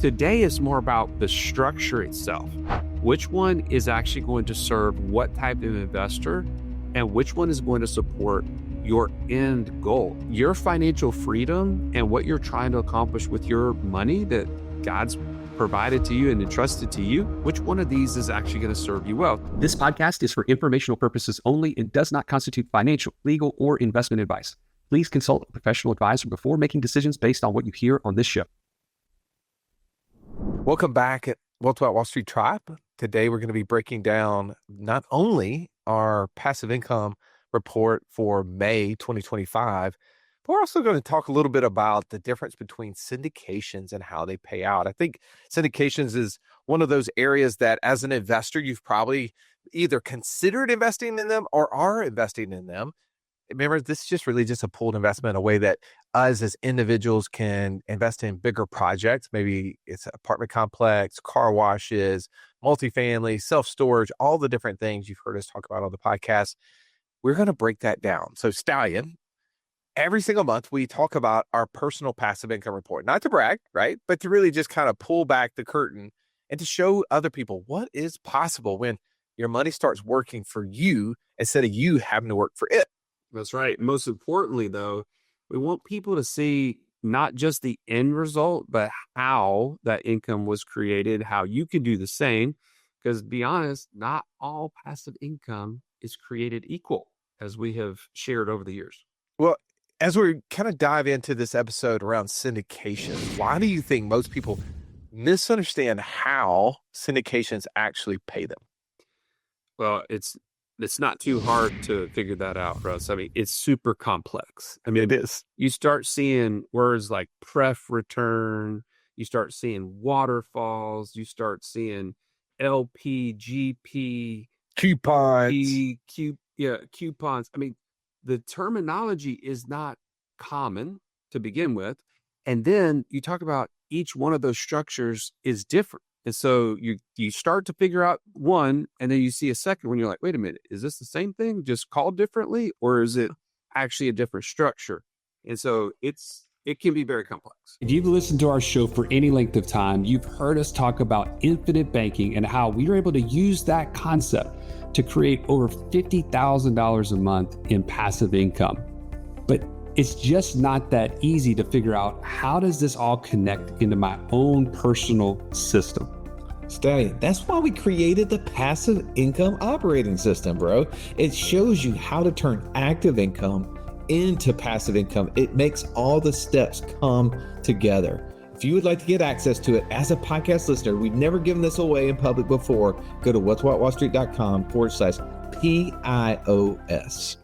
Today is more about the structure itself. Which one is actually going to serve what type of investor, and which one is going to support your end goal, your financial freedom, and what you're trying to accomplish with your money that God's provided to you and entrusted to you. Which one of these is actually going to serve you well? This podcast is for informational purposes only and does not constitute financial, legal, or investment advice. Please consult a professional advisor before making decisions based on what you hear on this show. Welcome back at Wealth Without Wall Street Tribe. Today, we're going to be breaking down not only our passive income report for May 2025, but we're also going to talk a little bit about the difference between syndications and how they pay out. I think syndications is one of those areas that as an investor, you've probably either considered investing in them or are investing in them. Remember, this is just really just a pooled investment, a way that us as individuals can invest in bigger projects. Maybe it's an apartment complex, car washes, multifamily, self-storage, all the different things you've heard us talk about on the podcast. We're going to break that down. So Stallion, every single month we talk about our personal passive income report, not to brag, right? But to really just kind of pull back the curtain and to show other people what is possible when your money starts working for you instead of you having to work for it. That's right. Most importantly, though, we want people to see not just the end result, but how that income was created, how you can do the same. Because to be honest, not all passive income is created equal, as we have shared over the years. Well, as we kind of dive into this episode around syndications, why do you think most people misunderstand how syndications actually pay them? Well, it's not too hard to figure that out, Russ. I mean, it's super complex. I mean, It is. You start seeing words like pref return, you start seeing waterfalls, you start seeing LP, GP, Coupons. coupons. I mean, the terminology is not common to begin with. And then you talk about each one of those structures is different. And so you start to figure out one, and then you see a second when you're like, wait a minute, is this the same thing, just called differently, or is it actually a different structure? And so it can be very complex. If you've listened to our show for any length of time, you've heard us talk about infinite banking and how we were able to use that concept to create over $50,000 a month in passive income. But it's just not that easy to figure out, how does this all connect into my own personal system? Stallion, that's why we created the passive income operating system, bro. It shows you how to turn active income into passive income. It makes all the steps come together. If you would like to get access to it as a podcast listener, we've never given this away in public before, go to wealthwithoutwallstreet.com/PIOS.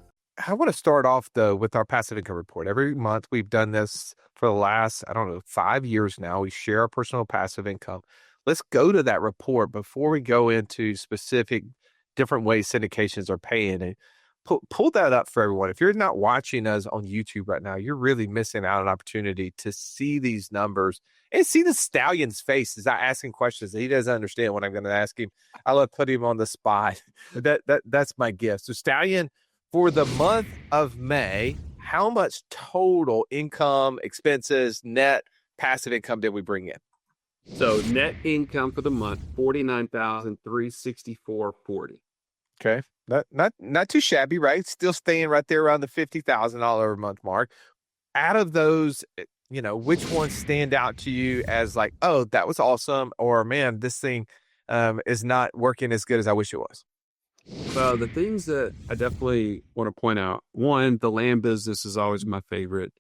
I want to start off, though, with our passive income report. Every month we've done this for the last, 5 years now. We share our personal passive income. Let's go to that report before we go into specific different ways syndications are paying. And pull that up for everyone. If you're not watching us on YouTube right now, you're really missing out on an opportunity to see these numbers and see the Stallion's face as I asking questions that he doesn't understand what I'm going to ask him. I love putting him on the spot. That's my gift. So Stallion, for the month of May, how much total income, expenses, net passive income did we bring in? So net income for the month, $49,364.40. Okay. Not too shabby, right? Still staying right there around the $50,000 a month mark. Out of those, which ones stand out to you as like, oh, that was awesome, or man, this thing is not working as good as I wish it was? Well, the things that I definitely want to point out, one, the land business is always my favorite.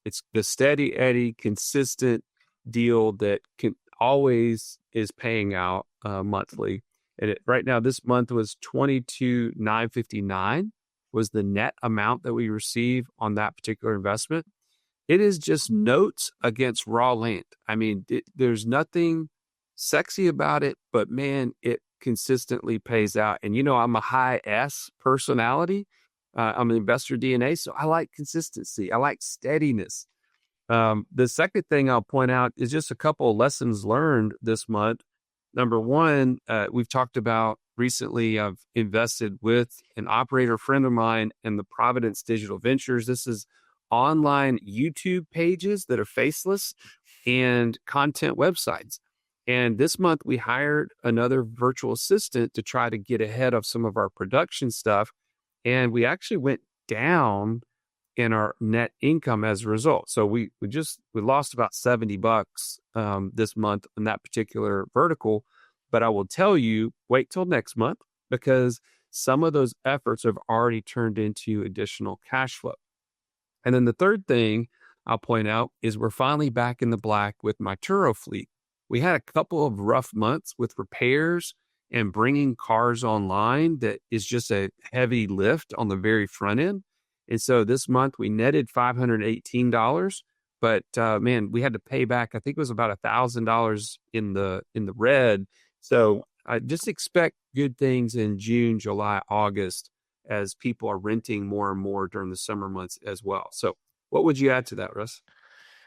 It's the steady Eddie, consistent deal that can always is paying out monthly. And right now, this month was $22,959 was the net amount that we receive on that particular investment. It is just notes against raw land. I mean, there's nothing sexy about it, but man, it consistently pays out. And I'm a high S personality. I'm an investor DNA, so I like consistency. I like steadiness. The second thing I'll point out is just a couple of lessons learned this month. Number one, we've talked about recently. I've invested with an operator friend of mine in the Providence Digital Ventures. This is online YouTube pages that are faceless and content websites. And this month we hired another virtual assistant to try to get ahead of some of our production stuff. And we actually went down in our net income as a result. So we lost about $70 this month in that particular vertical. But I will tell you, wait till next month, because some of those efforts have already turned into additional cash flow. And then the third thing I'll point out is we're finally back in the black with my Turo fleet. We had a couple of rough months with repairs and bringing cars online that is just a heavy lift on the very front end. And so this month we netted $518, but man, we had to pay back, I think it was about $1,000 in the red. So I just expect good things in June, July, August, as people are renting more and more during the summer months as well. So what would you add to that, Russ?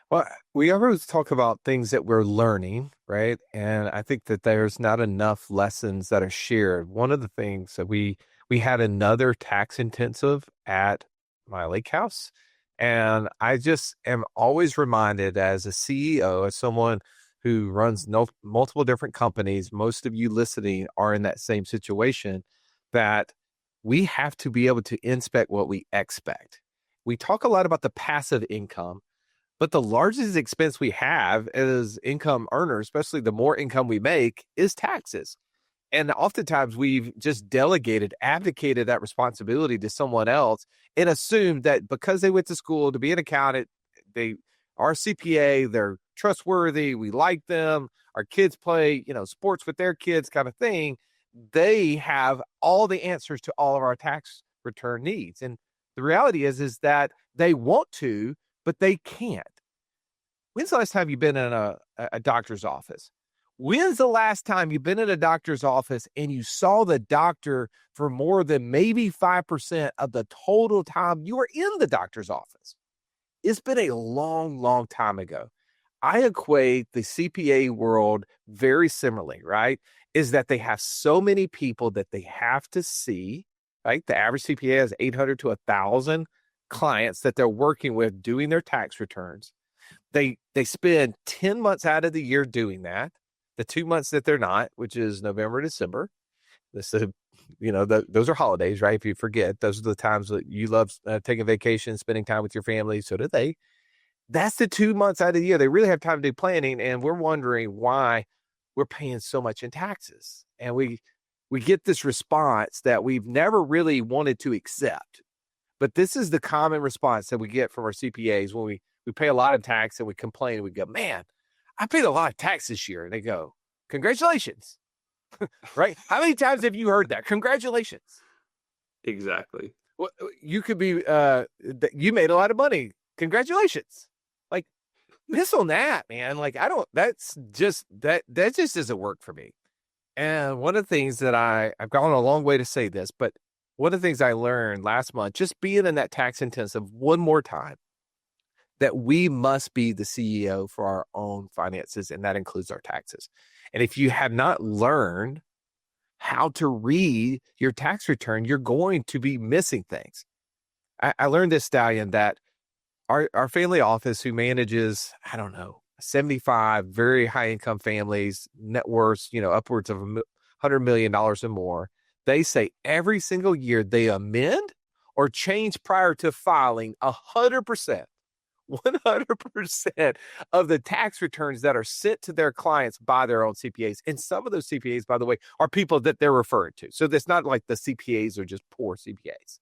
Well, we always talk about things that we're learning, right? And I think that there's not enough lessons that are shared. One of the things that we had another tax intensive at my lake house. And I just am always reminded as a CEO, as someone who runs multiple different companies, most of you listening are in that same situation, that we have to be able to inspect what we expect. We talk a lot about the passive income, but the largest expense we have as income earners, especially the more income we make, is taxes. And oftentimes we've just abdicated that responsibility to someone else and assumed that because they went to school to be an accountant, they are CPA, they're trustworthy, we like them, our kids play, sports with their kids kind of thing. They have all the answers to all of our tax return needs. And the reality is that they want to, but they can't. When's the last time you've been in a doctor's office? When's the last time you've been in a doctor's office and you saw the doctor for more than maybe 5% of the total time you were in the doctor's office? It's been a long, long time ago. I equate the CPA world very similarly, right? Is that they have so many people that they have to see, right? The average CPA has 800 to 1,000 clients that they're working with doing their tax returns. They spend 10 months out of the year doing that. The 2 months that they're not, which is November, December, those are holidays, right? If you forget, those are the times that you love taking vacation, spending time with your family. So do they. That's the 2 months out of the year. They really have time to do planning. And we're wondering why we're paying so much in taxes. And we get this response that we've never really wanted to accept. But this is the common response that we get from our CPAs when we pay a lot of tax and we complain and we go, man, I paid a lot of tax this year. And they go, congratulations. Right? How many times have you heard that? Congratulations. Exactly. Well, you could be, you made a lot of money. Congratulations. Like, miss on that, man. Like, that just doesn't work for me. And one of the things that I've gone a long way to say this, but one of the things I learned last month, just being in that tax intensive one more time, that we must be the CEO for our own finances, and that includes our taxes. And if you have not learned how to read your tax return, you're going to be missing things. I learned this, Stallion, that our family office, who manages, 75 very high income families, net worths, upwards of $100 million or more, they say every single year they amend or change prior to filing 100% of the tax returns that are sent to their clients by their own CPAs. And some of those CPAs, by the way, are people that they're referring to. So it's not like the CPAs are just poor CPAs,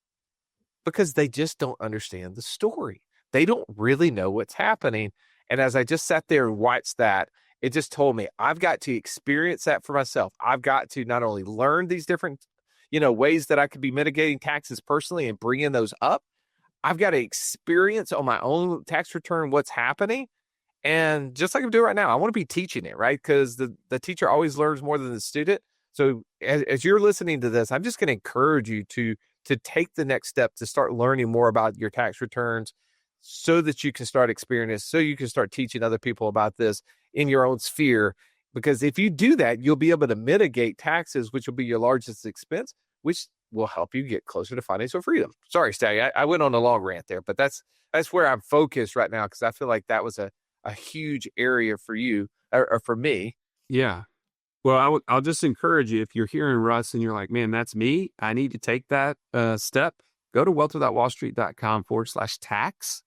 because they just don't understand the story. They don't really know what's happening. And as I just sat there and watched that, it just told me I've got to experience that for myself. I've got to not only learn these different, ways that I could be mitigating taxes personally and bringing those up. I've got to experience on my own tax return what's happening. And just like I'm doing right now, I want to be teaching it, right? Because the teacher always learns more than the student. So as you're listening to this, I'm just going to encourage you to take the next step to start learning more about your tax returns so that you can start experiencing, so you can start teaching other people about this in your own sphere. Because if you do that, you'll be able to mitigate taxes, which will be your largest expense, which will help you get closer to financial freedom. Sorry, Staggy, I went on a long rant there, but that's where I'm focused right now, because I feel like that was a huge area for you or for me. Yeah. Well, I'll just encourage you, if you're hearing Russ and you're like, man, that's me, I need to take that step, go to wealthwithoutwallstreet.com/tax.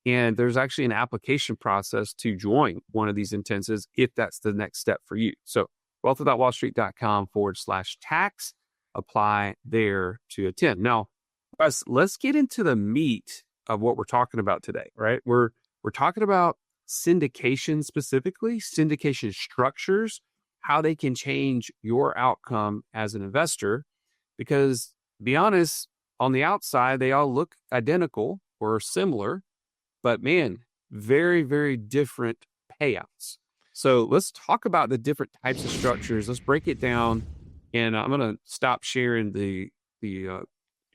And there's actually an application process to join one of these intensives if that's the next step for you. So wealthwithoutwallstreet.com/tax, apply there to attend. Now, Russ, let's get into the meat of what we're talking about today, right? We're talking about syndication specifically, syndication structures, how they can change your outcome as an investor. Because, to be honest, on the outside, they all look identical or similar, but man, very, very different payouts. So let's talk about the different types of structures. Let's break it down. And I'm going to stop sharing the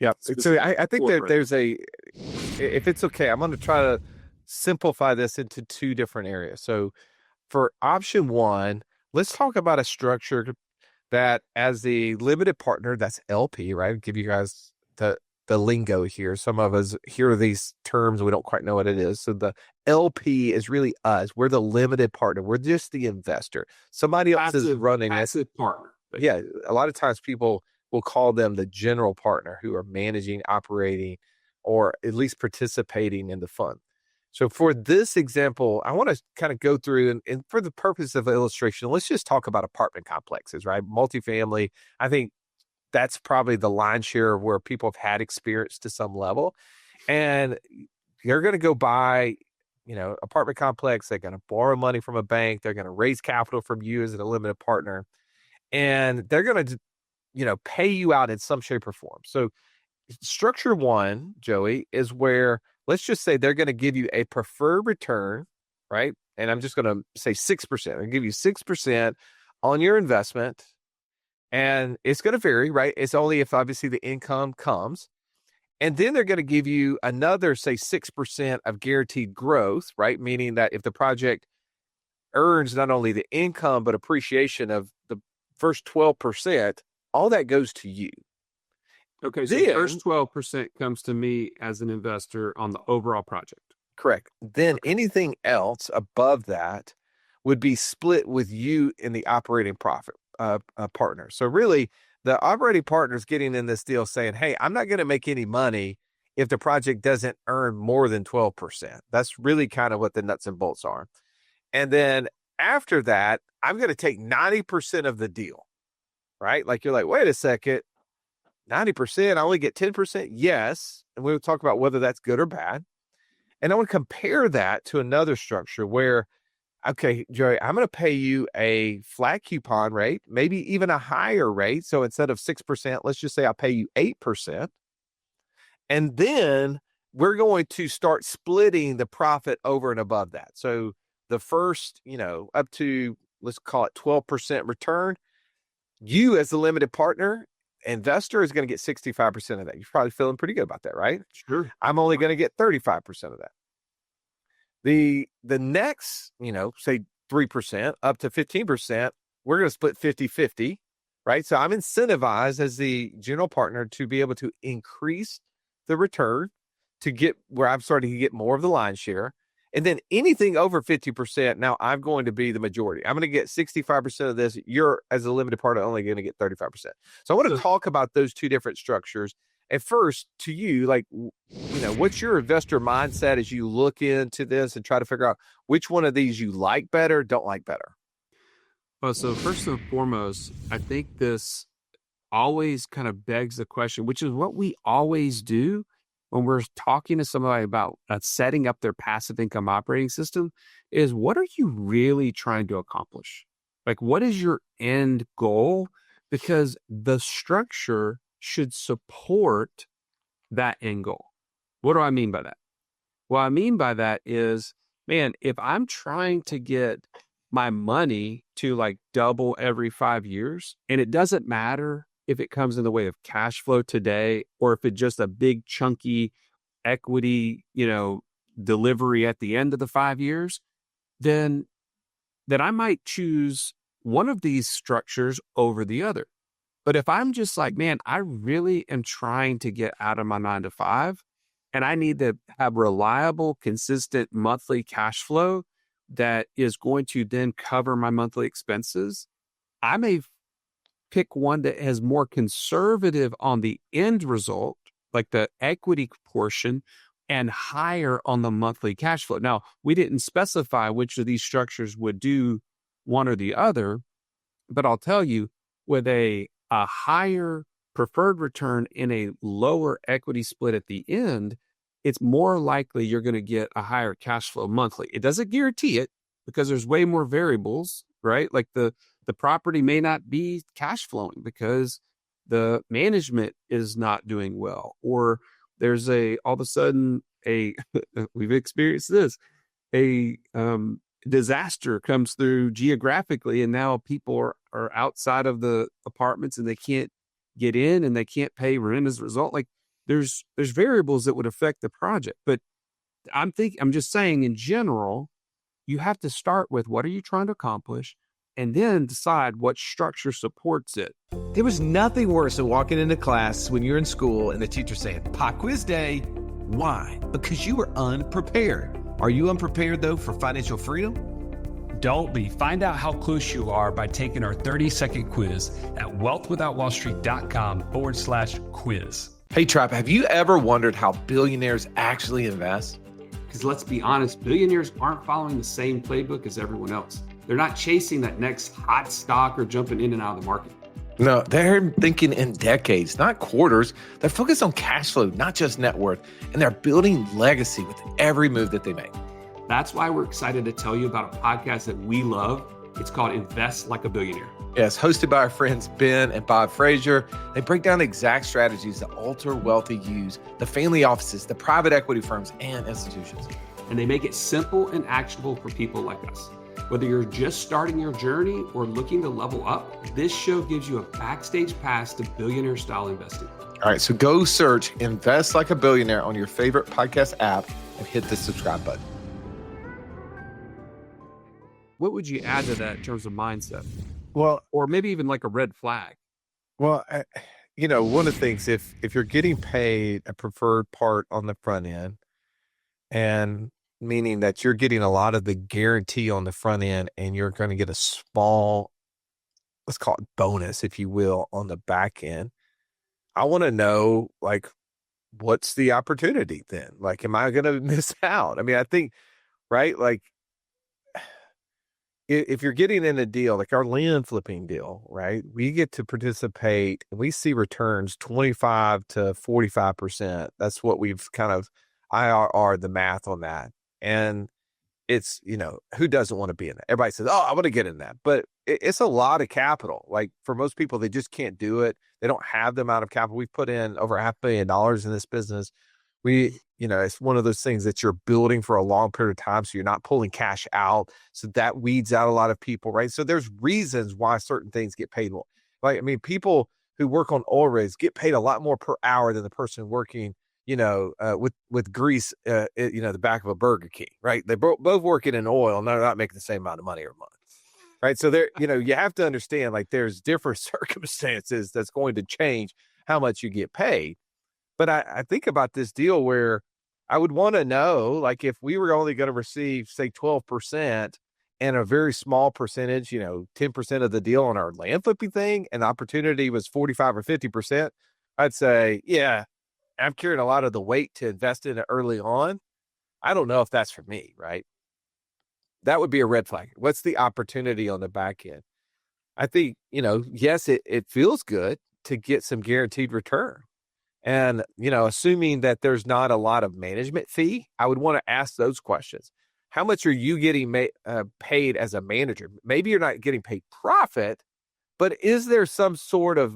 Yeah. So I think that there's if it's okay, I'm going to try to simplify this into two different areas. So for option one, let's talk about a structure that as the limited partner, that's LP, right? Give you guys the lingo here. Some of us hear these terms, we don't quite know what it is. So the LP is really us. We're the limited partner. We're just the investor. Somebody else is running it. Passive partner. Yeah, a lot of times people will call them the general partner who are managing, operating, or at least participating in the fund. So for this example, I want to kind of go through and for the purpose of illustration, let's just talk about apartment complexes, right? Multifamily. I think that's probably the lion's share of where people have had experience to some level. And they're going to go buy, apartment complex. They're going to borrow money from a bank. They're going to raise capital from you as a limited partner. And they're going to, pay you out in some shape or form. So structure one, Joey, is where, let's just say they're going to give you a preferred return, right? And I'm just going to say 6%. I'll give you 6% on your investment. And it's going to vary, right? It's only if obviously the income comes. And then they're going to give you another, say, 6% of guaranteed growth, right? Meaning that if the project earns not only the income, but appreciation of the first 12%, all that goes to you. Okay, so the first 12% comes to me as an investor on the overall project. Correct. Then anything else above that would be split with you in the operating profit partner. So really, the operating partner is getting in this deal saying, hey, I'm not going to make any money if the project doesn't earn more than 12%. That's really kind of what the nuts and bolts are. And then after that, I'm going to take 90% of the deal, right? Like you're like, wait a second, 90%, I only get 10%? Yes. And we'll talk about whether that's good or bad. And I want to compare that to another structure where, okay, Joey, I'm going to pay you a flat coupon rate, maybe even a higher rate. So instead of 6%, let's just say I'll pay you 8%. And then we're going to start splitting the profit over and above that. So the first, up to, let's call it 12% return, you as the limited partner investor is going to get 65% of that. You're probably feeling pretty good about that, right? Sure. I'm only going to get 35% of that. The next, say 3% up to 15%, we're going to split 50-50, right? So I'm incentivized as the general partner to be able to increase the return to get where I'm starting to get more of the lion's share. And then anything over 50%, now I'm going to be the majority. I'm going to get 65% of this. You're, as a limited partner, only going to get 35%. So I want to talk about those two different structures. At first, to you, like, what's your investor mindset as you look into this and try to figure out which one of these you like better, don't like better? Well, so first and foremost, I think this always kind of begs the question, which is what we always do when we're talking to somebody about setting up their passive income operating system, is what are you really trying to accomplish? Like, what is your end goal? Because the structure should support that end goal. What do I mean by that? What I mean by that is, man, if I'm trying to get my money to like double every 5 years, and it doesn't matter if it comes in the way of cash flow today, or if it's just a big chunky equity, delivery at the end of the 5 years, then I might choose one of these structures over the other. But if I'm just like, man, I really am trying to get out of my 9 to 5 and I need to have reliable, consistent monthly cash flow, that is going to then cover my monthly expenses, I may pick one that has more conservative on the end result, like the equity portion, and higher on the monthly cash flow. Now, we didn't specify which of these structures would do one or the other, but I'll tell you, with a higher preferred return in a lower equity split at the end, it's more likely you're going to get a higher cash flow monthly. It doesn't guarantee it because there's way more variables, right? Like the property may not be cash flowing because the management is not doing well, or there's all of a sudden we've experienced this, a disaster comes through geographically, and now people are outside of the apartments and they can't get in and they can't pay rent as a result. Like there's variables that would affect the project. But I'm just saying in general, you have to start with what are you trying to accomplish and then decide what structure supports it. There was nothing worse than walking into class when you're in school and the teacher saying, "Pop quiz day." Why? Because you were unprepared. Are you unprepared, though, for financial freedom? Don't be. Find out how close you are by taking our 30-second quiz at wealthwithoutwallstreet.com/quiz. Hey, Tribe, have you ever wondered how billionaires actually invest? Because let's be honest, billionaires aren't following the same playbook as everyone else. They're not chasing that next hot stock or jumping in and out of the market. No, they're thinking in decades, not quarters. They're focused on cash flow, not just net worth, and they're building legacy with every move that they make. That's why we're excited to tell you about a podcast that we love. It's called Invest Like a Billionaire. Yes, hosted by our friends Ben and Bob Frazier. They break down the exact strategies that ultra wealthy use, the family offices, the private equity firms, and institutions. And they make it simple and actionable for people like us. Whether you're just starting your journey or looking to level up, this show gives you a backstage pass to billionaire-style investing. All right, so go search Invest Like a Billionaire on your favorite podcast app and hit the subscribe button. What would you add to that in terms of mindset? Well, or maybe even like a red flag? Well, one of the things, if you're getting paid a preferred part on the front end, and meaning that you're getting a lot of the guarantee on the front end and you're going to get a small, let's call it bonus, if you will, on the back end, I want to know, like, what's the opportunity then? Like, am I going to miss out? I mean, I think, right? Like, if you're getting in a deal, like our land flipping deal, right? We get to participate and we see returns 25 to 45%. That's what we've kind of IRR the math on that. And it's, who doesn't want to be in that? Everybody says, oh, I want to get in that. But it's a lot of capital. Like for most people, they just can't do it. They don't have the amount of capital. We've put in over $500 million in this business. It's one of those things that you're building for a long period of time. So you're not pulling cash out. So that weeds out a lot of people, right? So there's reasons why certain things get paid more. Like, I mean, people who work on oil rigs get paid a lot more per hour than the person working, with grease, the back of a Burger King, right? They both working in oil and they're not making the same amount of money every month, right? So there, you have to understand, like, there's different circumstances that's going to change how much you get paid. But I think about this deal where I would want to know, like, if we were only going to receive, say, 12% and a very small percentage, 10% of the deal on our land flipping thing, and the opportunity was 45 or 50%, I'd say, yeah, I'm carrying a lot of the weight to invest in it early on. I don't know if that's for me, right? That would be a red flag. What's the opportunity on the back end? I think, yes, it feels good to get some guaranteed return. And, assuming that there's not a lot of management fee, I would want to ask those questions. How much are you getting paid as a manager? Maybe you're not getting paid profit, but is there some sort of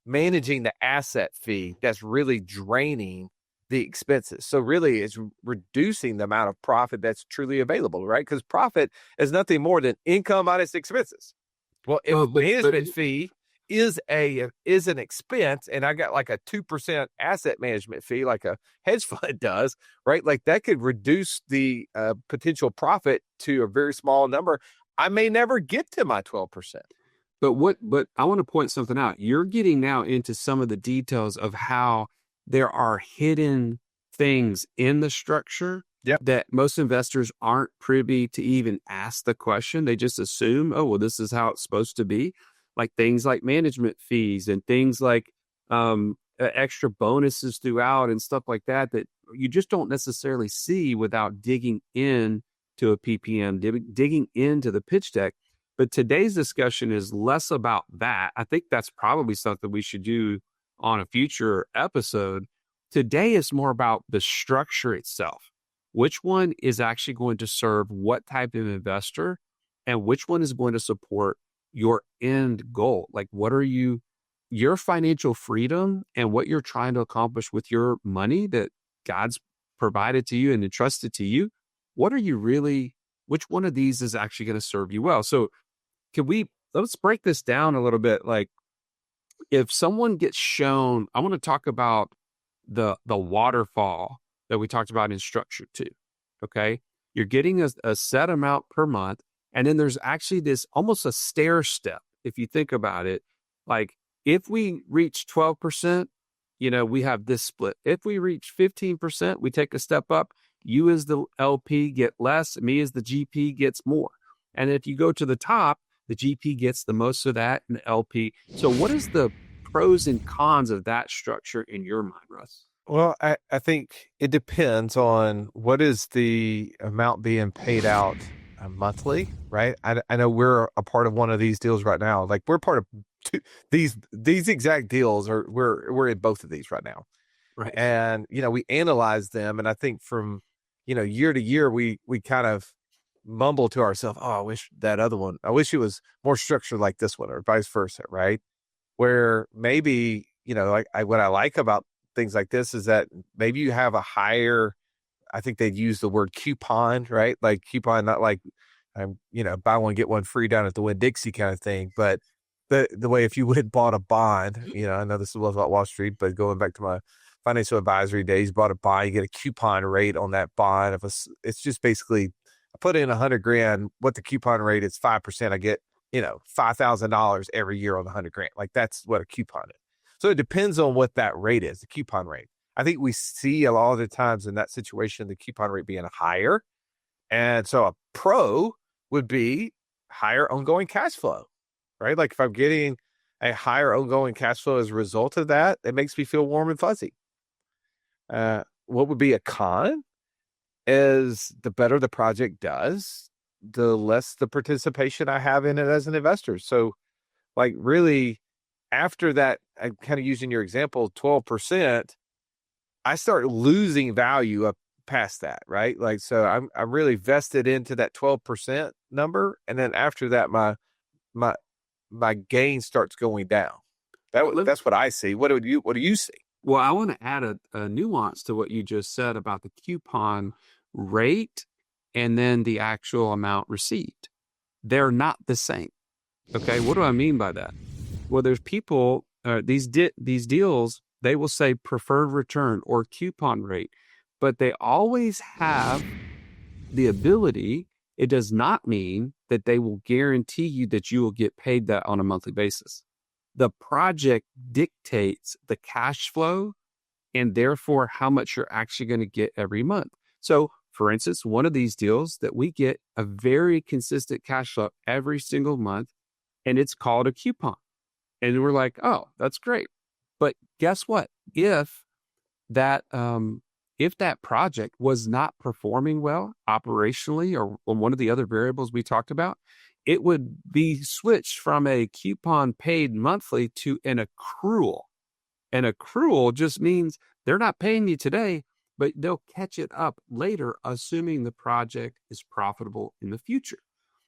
managing the asset fee that's really draining the expenses? So really it's reducing the amount of profit that's truly available, right? Because profit is nothing more than income minus expenses. Well, if management fee is an expense, and I got like a 2% asset management fee, like a hedge fund does, right? Like that could reduce the potential profit to a very small number. I may never get to my 12%. But I want to point something out. You're getting now into some of the details of how there are hidden things in the structure Yep. that most investors aren't privy to even ask the question. They just assume, oh, well, this is how it's supposed to be. Like things like management fees and things like extra bonuses throughout and stuff like that you just don't necessarily see without digging in to a PPM, digging into the pitch deck. But today's discussion is less about that. I think that's probably something we should do on a future episode. Today is more about the structure itself. Which one is actually going to serve what type of investor, and which one is going to support your end goal? Like, what are your financial freedom and what you're trying to accomplish with your money that God's provided to you and entrusted to you? What are you really, which one of these is actually going to serve you well? So let's break this down a little bit. Like, if someone gets shown, I want to talk about the waterfall that we talked about in structure 2. Okay. You're getting a set amount per month. And then there's actually this almost a stair step. If you think about it, like if we reach 12%, we have this split. If we reach 15%, we take a step up. You as the LP get less. Me as the GP gets more. And if you go to the top, the GP gets the most of that and the LP. So what is the pros and cons of that structure in your mind, Russ? Well, I think it depends on what is the amount being paid out monthly, right? I know we're a part of one of these deals right now. Like we're part of these exact deals, or we're in both of these right now. Right. And, we analyze them. And I think from, year to year, we kind of mumble to ourselves, oh, I wish it was more structured like this one, or vice versa, right? Where maybe, what I like about things like this is that maybe you have a higher, I think they'd use the word coupon, right? Like coupon, not like, buy one, get one free down at the Winn-Dixie kind of thing. But the way if you would bought a bond, I know this was about Wall Street, but going back to my financial advisory days, bought a bond, you get a coupon rate on that bond. It's just basically, I put in $100,000, what the coupon rate is 5%. I get, $5,000 every year on the $100,000. Like that's what a coupon is. So it depends on what that rate is, the coupon rate. I think we see a lot of the times in that situation, the coupon rate being higher. And so a pro would be higher ongoing cash flow, right? Like if I'm getting a higher ongoing cash flow as a result of that, it makes me feel warm and fuzzy. What would be a con is the better the project does, the less the participation I have in it as an investor. So like really after that, I'm kind of using your example, 12%, I start losing value up past that, right? Like, so I'm really vested into that 12% number. And then after that, my gain starts going down. That's what I see. What do you see? Well, I want to add a nuance to what you just said about the coupon rate and then the actual amount received. They're not the same. Okay. What do I mean by that? Well, there's people, these deals, they will say preferred return or coupon rate, but they always have the ability. It does not mean that they will guarantee you that you will get paid that on a monthly basis. The project dictates the cash flow and therefore how much you're actually going to get every month. So for instance, one of these deals that we get a very consistent cash flow every single month, and it's called a coupon. And we're like, oh, that's great. But guess what? If that project was not performing well operationally or on one of the other variables we talked about, it would be switched from a coupon paid monthly to an accrual. An accrual just means they're not paying you today, but they'll catch it up later, assuming the project is profitable in the future.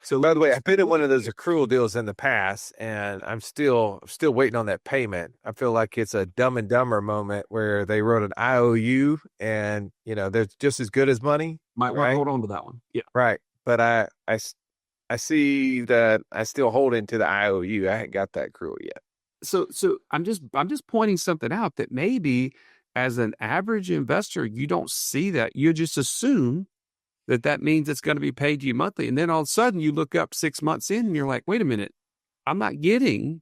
So, by the way, I've been in one of those accrual deals in the past, and I'm still waiting on that payment. I feel like it's a Dumb and Dumber moment where they wrote an IOU, and they're just as good as money. Might want to hold on to that one. Yeah, right. But I see that I still hold into the IOU. I haven't got that accrual yet. So I'm just pointing something out that maybe as an average investor, you don't see that. You just assume that means it's going to be paid to you monthly. And then all of a sudden you look up 6 months in and you're like, wait a minute, I'm not getting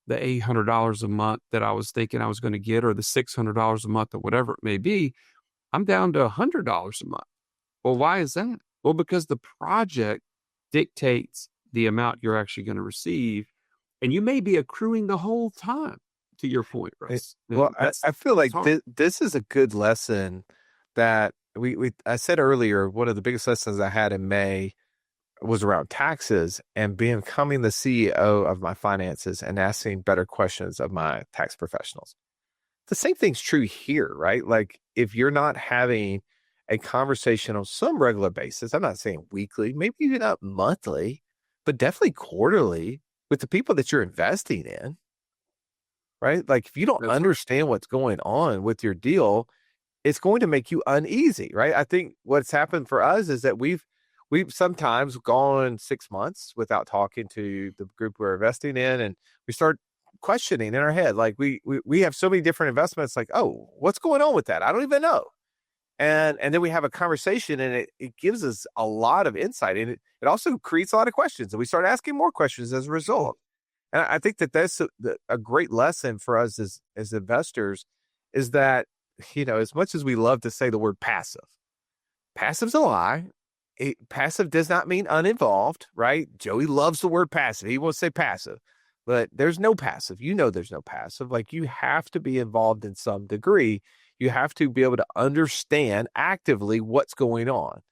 the $800 a month that I was thinking I was going to get, or the $600 a month or whatever it may be. I'm down to $100 a month. Well, why is that? Well, because the project dictates the amount you're actually going to receive, and you may be accruing the whole time, to your point, Russ. Well, I feel like hard. this is a good lesson that I said earlier, one of the biggest lessons I had in May was around taxes and becoming the CEO of my finances and asking better questions of my tax professionals. The same thing's true here, right? Like if you're not having a conversation on some regular basis, I'm not saying weekly, maybe even not monthly, but definitely quarterly with the people that you're investing in, right? Like if you don't That's right. understand what's going on with your deal, it's going to make you uneasy, right? I think what's happened for us is that we've sometimes gone 6 months without talking to the group we're investing in, and we start questioning in our head, like we have so many different investments, like, oh, what's going on with that? I don't even know. And then we have a conversation, and it gives us a lot of insight, and it also creates a lot of questions, and we start asking more questions as a result. And I think that that's a great lesson for us as investors, is that, as much as we love to say the word passive's a lie. Passive does not mean uninvolved, right? Joey loves the word passive. He won't say passive, but there's no passive. There's no passive. Like you have to be involved in some degree. You have to be able to understand actively what's going on.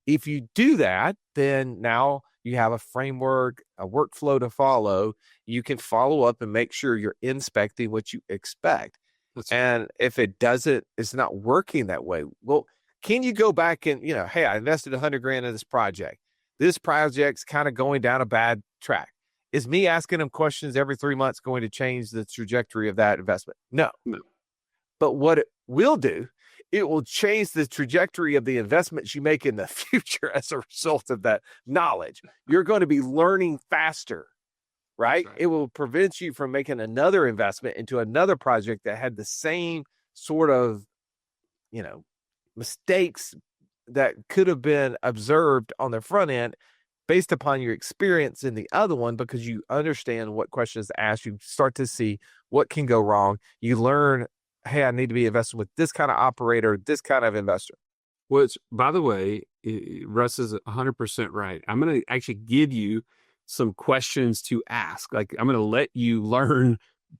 If you do that, then now you have a framework, a workflow to follow. You can follow up and make sure you're inspecting what you expect. And if it's not working that way, well, can you go back and, hey, I invested $100,000 in this project. This project's kind of going down a bad track. Is me asking them questions every 3 months going to change the trajectory of that investment? No. But what it will do, it will change the trajectory of the investments you make in the future as a result of that knowledge. You're going to be learning faster, right? It will prevent you from making another investment into another project that had the same sort of, mistakes that could have been observed on the front end based upon your experience in the other one, because you understand what questions to ask. You start to see what can go wrong. You learn, hey, I need to be investing with this kind of operator, this kind of investor. Well, by the way, Russ is 100% right. I'm going to actually give you some questions to ask. Like I'm going to let you learn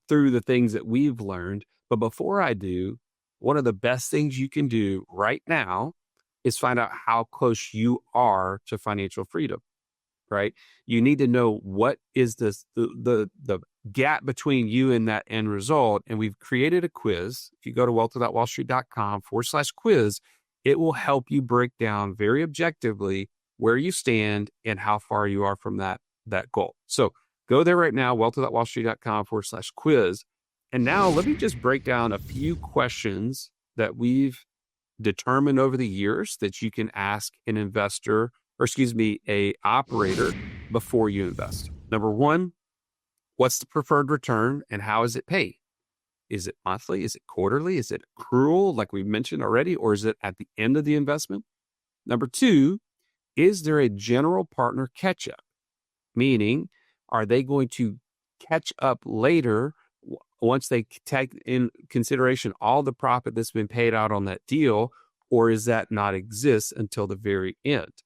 through the things that we've learned. But before I do, one of the best things you can do right now is find out how close you are to financial freedom, right? You need to know what is the gap between you and that end result. And we've created a quiz. If you go to wealth.wallstreet.com/quiz, it will help you break down very objectively where you stand and how far you are from that goal. So go there right now, wealth.wallstreet.com/quiz. And now let me just break down a few questions that we've determined over the years that you can ask an investor, or a operator before you invest. Number one, what's the preferred return and how is it paid? Is it monthly? Is it quarterly? Is it accrual, like we mentioned already, or is it at the end of the investment? Number two, is there a general partner catch-up? Meaning, are they going to catch up later once they take in consideration all the profit that's been paid out on that deal, or is that not exist until the very end?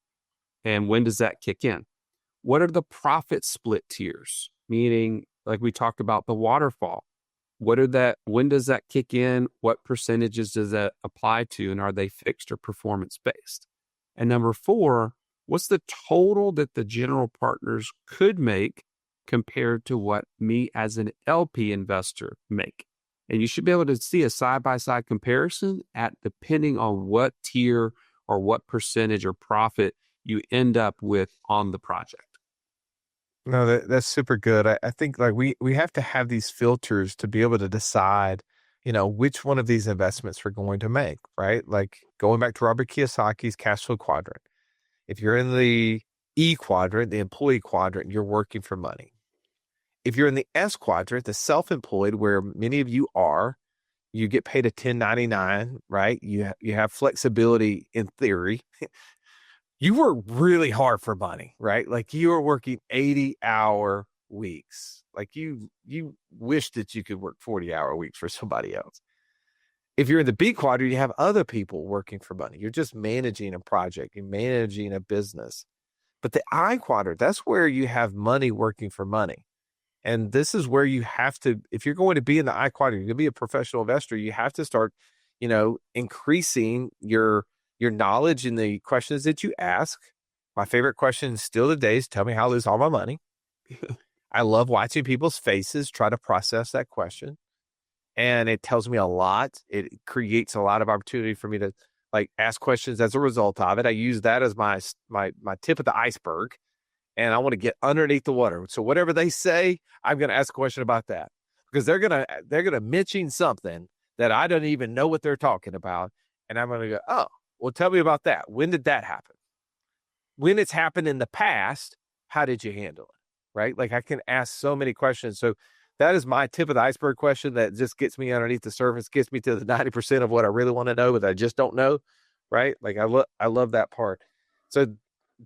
And when does that kick in? What are the profit split tiers? Meaning, like we talked about the waterfall. When does that kick in? What percentages does that apply to? And are they fixed or performance based? And number four, what's the total that the general partners could make compared to what me as an LP investor make? And you should be able to see a side-by-side comparison depending on what tier or what percentage or profit you end up with on the project. No, that's super good. I think like we have to have these filters to be able to decide, which one of these investments we're going to make, right? Like going back to Robert Kiyosaki's cash flow quadrant. If you're in the E quadrant, the employee quadrant, you're working for money. If you're in the S quadrant, the self-employed, where many of you are, you get paid a 1099, right? You have flexibility in theory. You work really hard for money, right? Like you are working 80-hour weeks. Like you wish that you could work 40-hour weeks for somebody else. If you're in the B quadrant, you have other people working for money. You're just managing a project, you're managing a business. But the I quadrant, that's where you have money working for money. And this is where you have to, if you're going to be in the I quadrant, you're going to be a professional investor, you have to start, increasing your knowledge in the questions that you ask. My favorite question still today is, tell me how I lose all my money. I love watching people's faces try to process that question. And it tells me a lot. It creates a lot of opportunity for me to ask questions as a result of it. I use that as my tip of the iceberg, and I want to get underneath the water. So whatever they say, I'm going to ask a question about that, because they're going to mention something that I don't even know what they're talking about. And I'm going to go, oh, well, tell me about that. When did that happen? When it's happened in the past, how did you handle it? Right? I can ask so many questions. So that is my tip of the iceberg question that just gets me underneath the surface, gets me to the 90% of what I really want to know, but I just don't know. Right? I love that part. So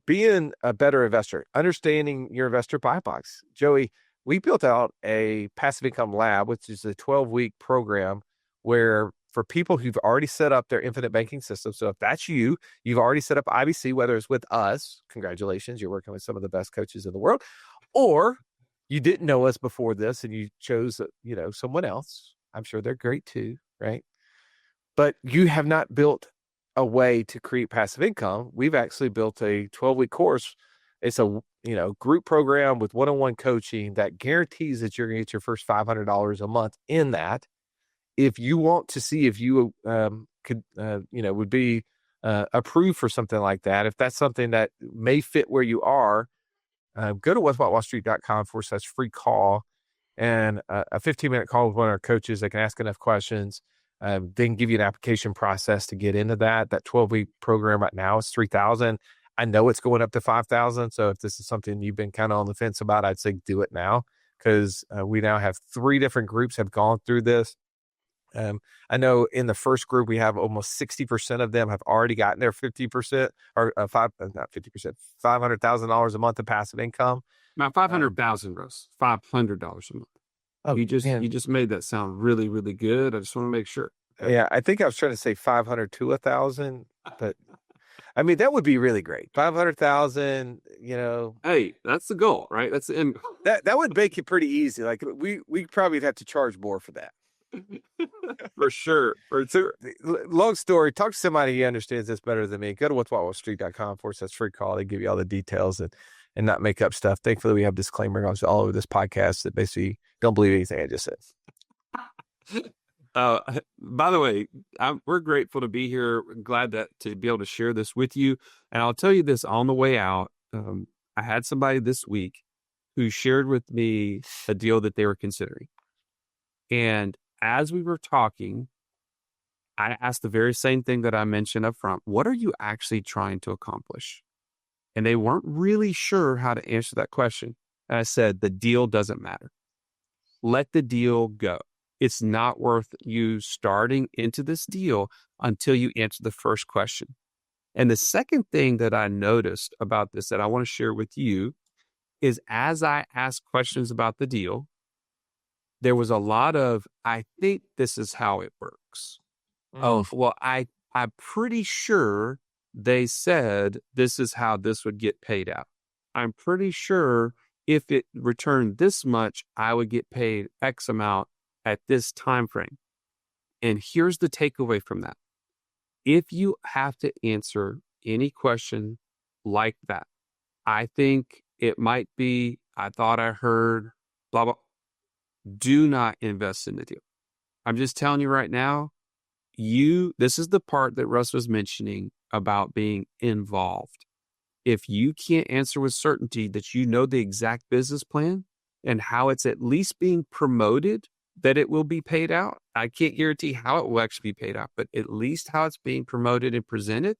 being a better investor, understanding your investor buy box. Joey, we built out a passive income lab, which is a 12-week program where for people who've already set up their infinite banking system. So if that's you've already set up IBC, whether it's with us, congratulations, you're working with some of the best coaches in the world, or you didn't know us before this and you chose, someone else. I'm sure they're great too, right? But you have not built a way to create passive income. We've actually built a 12-week course. It's a, group program with one-on-one coaching that guarantees that you're going to get your first $500 a month in that. If you want to see if you would be approved for something like that, if that's something that may fit where you are, go to wealthwithoutwallstreet.com/free call, and a 15-minute call with one of our coaches. They can ask enough questions. They can give you an application process to get into that. That 12-week program right now is $3,000. I know it's going up to $5,000. So if this is something you've been kind of on the fence about, I'd say do it now, because we now have 3 different groups have gone through this. I know in the first group, we have almost 60% of them have already gotten their 50% or not 50%, $500,000 a month of passive income. Now, 500,000, Russ, $500 a month. Oh, you just made that sound really, really good. I just want to make sure. Yeah, I think I was trying to say 500 to 1,000, but I mean, that would be really great. 500,000, Hey, that's the goal, right? That's the end. That would make it pretty easy. We probably would have to charge more for that. For sure. Long story, talk to somebody who understands this better than me. Go to wealthwithoutwallstreet.com/free call. They give you all the details and not make up stuff. Thankfully, we have disclaimers all over this podcast that basically don't believe anything I just said. By the way, we're grateful to be here. Glad to be able to share this with you. And I'll tell you this on the way out. I had somebody this week who shared with me a deal that they were considering. And as we were talking, I asked the very same thing that I mentioned up front. What are you actually trying to accomplish? And they weren't really sure how to answer that question. And I said, the deal doesn't matter. Let the deal go. It's not worth you starting into this deal until you answer the first question. And the second thing that I noticed about this that I want to share with you is as I asked questions about the deal, there was a lot of, I think this is how it works. Oh, well, I'm pretty sure they said this is how this would get paid out. I'm pretty sure if it returned this much, I would get paid X amount at this time frame. And here's the takeaway from that. If you have to answer any question like that, I think it might be, I thought I heard, blah, blah. Do not invest in the deal. I'm just telling you right now, this is the part that Russ was mentioning about being involved. If you can't answer with certainty that you know the exact business plan and how it's at least being promoted that it will be paid out, I can't guarantee how it will actually be paid out, but at least how it's being promoted and presented.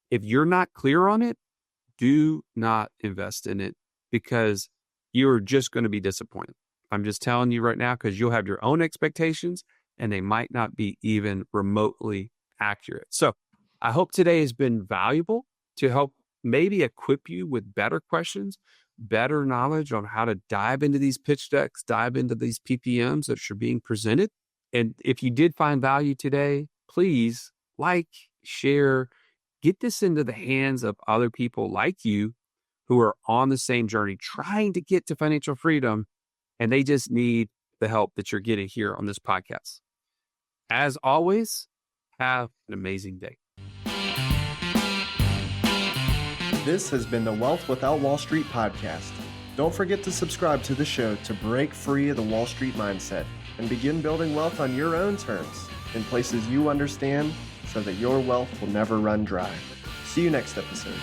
If you're not clear on it, do not invest in it, because you're just going to be disappointed. I'm just telling you right now, because you'll have your own expectations and they might not be even remotely accurate. So I hope today has been valuable to help maybe equip you with better questions, better knowledge on how to dive into these pitch decks, dive into these PPMs that are being presented, And if you did find value today, please like, share, get this into the hands of other people like you who are on the same journey, trying to get to financial freedom, and they just need the help that you're getting here on this podcast. As always, have an amazing day. This has been the Wealth Without Wall Street podcast. Don't forget to subscribe to the show to break free of the Wall Street mindset and begin building wealth on your own terms in places you understand so that your wealth will never run dry. See you next episode.